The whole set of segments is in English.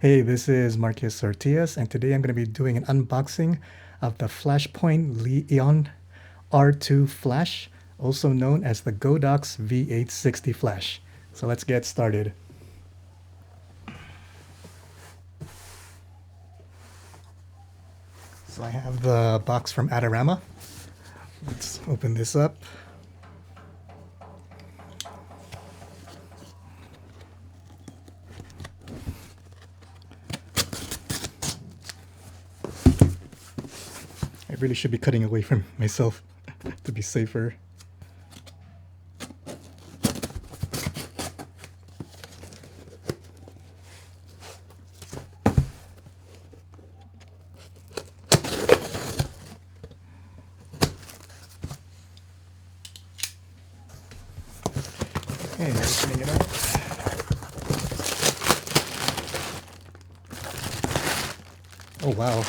Hey, this is Marcus Ortiz, and today I'm going to be doing an unboxing of the Flashpoint Leon R2 Flash, also known as the Godox V860 Flash. So let's get started. So I have the box from Adorama. Let's open this up. I really should be cutting away from myself to be safer. Okay, opening it up. Oh wow.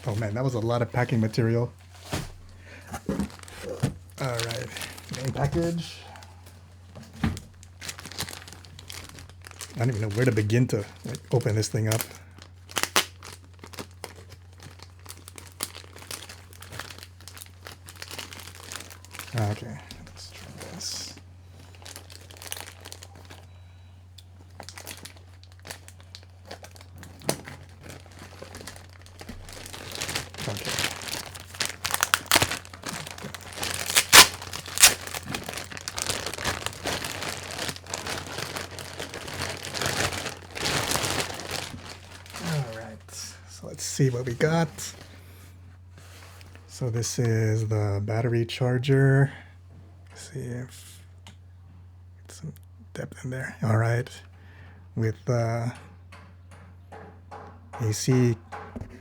Oh man, that was a lot of packing material. Alright, main package. I don't even know where to begin to open this thing up. Okay, let's try this. Okay. All right, so let's see what we got. So this is the battery charger. Let's see if get some depth in there. All right, with AC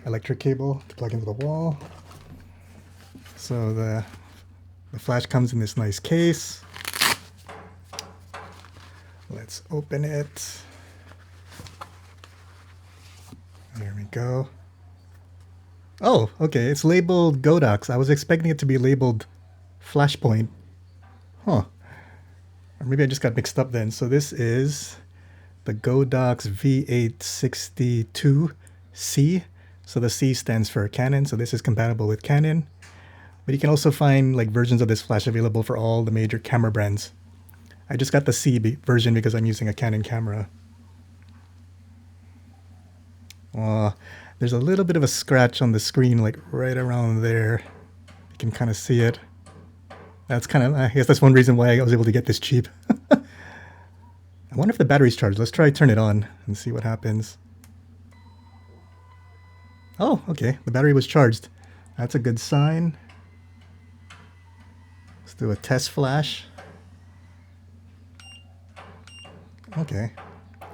electric cable to plug into the wall. So the flash comes in this nice case. Let's open it. There we go. Oh, okay, it's labeled Godox. I was expecting it to be labeled Flashpoint. Huh. Or maybe I just got mixed up then. So this is the Godox V860 C. So the C stands for Canon, so this is compatible with Canon. But you can also find like versions of this flash available for all the major camera brands. I just got the C version because I'm using a Canon camera. There's a little bit of a scratch on the screen, like right around there. You can kind of see it. That's kind of, I guess that's one reason why I was able to get this cheap. I wonder if the battery's charged. Let's try turn it on and see what happens. Oh, okay, the battery was charged. That's a good sign. Let's do a test flash. Okay,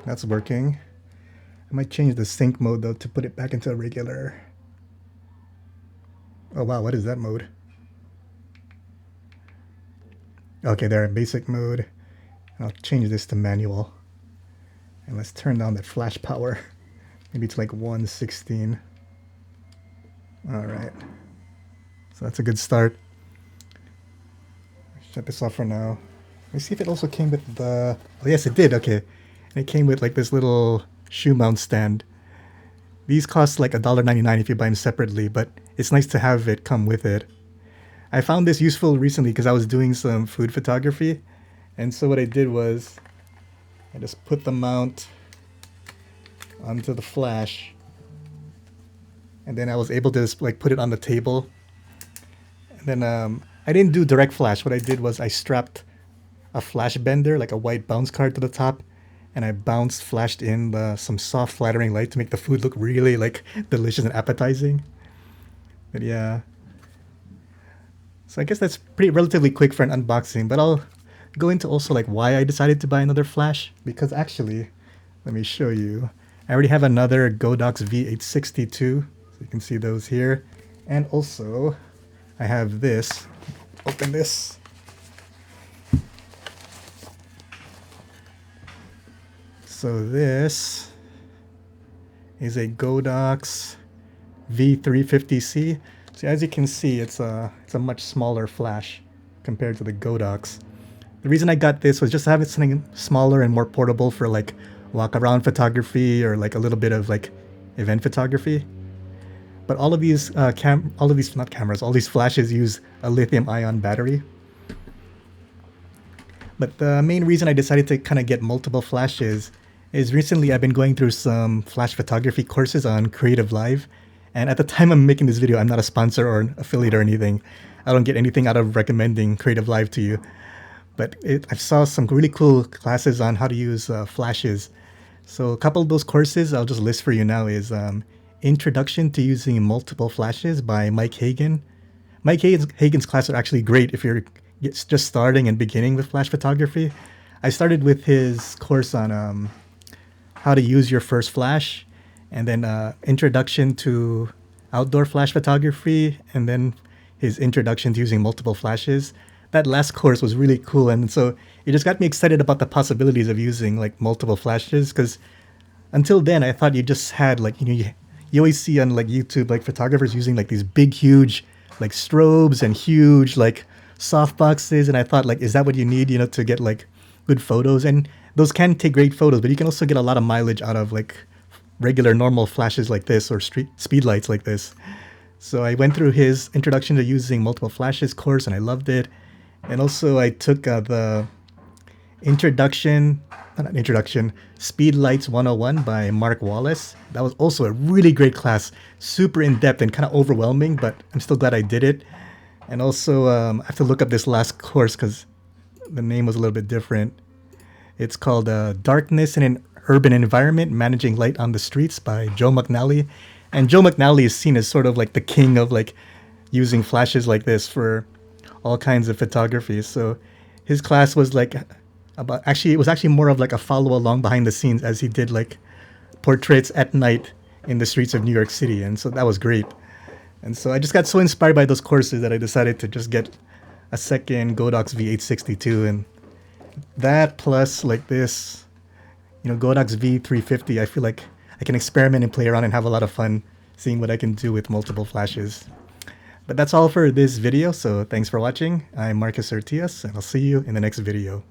that's working. I might change the sync mode though to put it back into a regular. Oh wow, what is that mode? Okay, there in basic mode. I'll change this to manual. And let's turn down the flash power. Maybe to like 116. Alright. So that's a good start. Shut this off for now. Let me see if it also came with the... Oh yes, it did, okay. And it came with like this little shoe mount stand. These cost like $1.99 if you buy them separately, but it's nice to have it come with it. I found this useful recently because I was doing some food photography. And so what I did was I just put the mount onto the flash. And then I was able to just like put it on the table. And then I didn't do direct flash. What I did was I strapped a flash bender, like a white bounce card to the top. And I flashed in some soft flattering light to make the food look really like delicious and appetizing. But yeah. So I guess that's relatively quick for an unboxing, but I'll go into also like why I decided to buy another flash, because actually, let me show you. I already have another Godox V860 too, so you can see those here. And also, I have this. Open this. So this is a Godox V350 C. So as you can see, it's a much smaller flash compared to the Godox. The reason I got this was just to have it something smaller and more portable for like walk around photography or like a little bit of like event photography. But all of these all these flashes use a lithium ion battery. But the main reason I decided to kind of get multiple flashes is recently I've been going through some flash photography courses on CreativeLive. And at the time I'm making this video, I'm not a sponsor or an affiliate or anything. I don't get anything out of recommending CreativeLive to you. But I saw some really cool classes on how to use flashes. So a couple of those courses I'll just list for you now is Introduction to Using Multiple Flashes by Mike Hagen. Mike Hagen's classes are actually great if you're just starting and beginning with flash photography. I started with his course on how to use your first flash, and then Introduction to Outdoor Flash Photography, and then his Introduction to Using Multiple Flashes. That last course was really cool, and so it just got me excited about the possibilities of using like multiple flashes, because until then I thought you just had like, you always see on like YouTube like photographers using like these big huge like strobes and huge like softboxes, and I thought like, is that what you need, to get like good photos? And those can take great photos, but you can also get a lot of mileage out of like regular normal flashes like this or speedlights like this. So I went through his Introduction to Using Multiple Flashes course and I loved it. And also I took the Speedlights 101 by Mark Wallace. That was also a really great class, super in-depth and kind of overwhelming, but I'm still glad I did it. And also, I have to look up this last course because the name was a little bit different. It's called Darkness in an Urban Environment, Managing Light on the Streets by Joe McNally. And Joe McNally is seen as sort of like the king of like using flashes like this for all kinds of photography. So his class was like it was actually more of like a follow along behind the scenes as he did like portraits at night in the streets of New York City. And so that was great. And so I just got so inspired by those courses that I decided to just get a second Godox V860 and that plus like this, Godox V350. I feel like I can experiment and play around and have a lot of fun seeing what I can do with multiple flashes. But that's all for this video, so thanks for watching. I'm Marcus Ortiz, and I'll see you in the next video.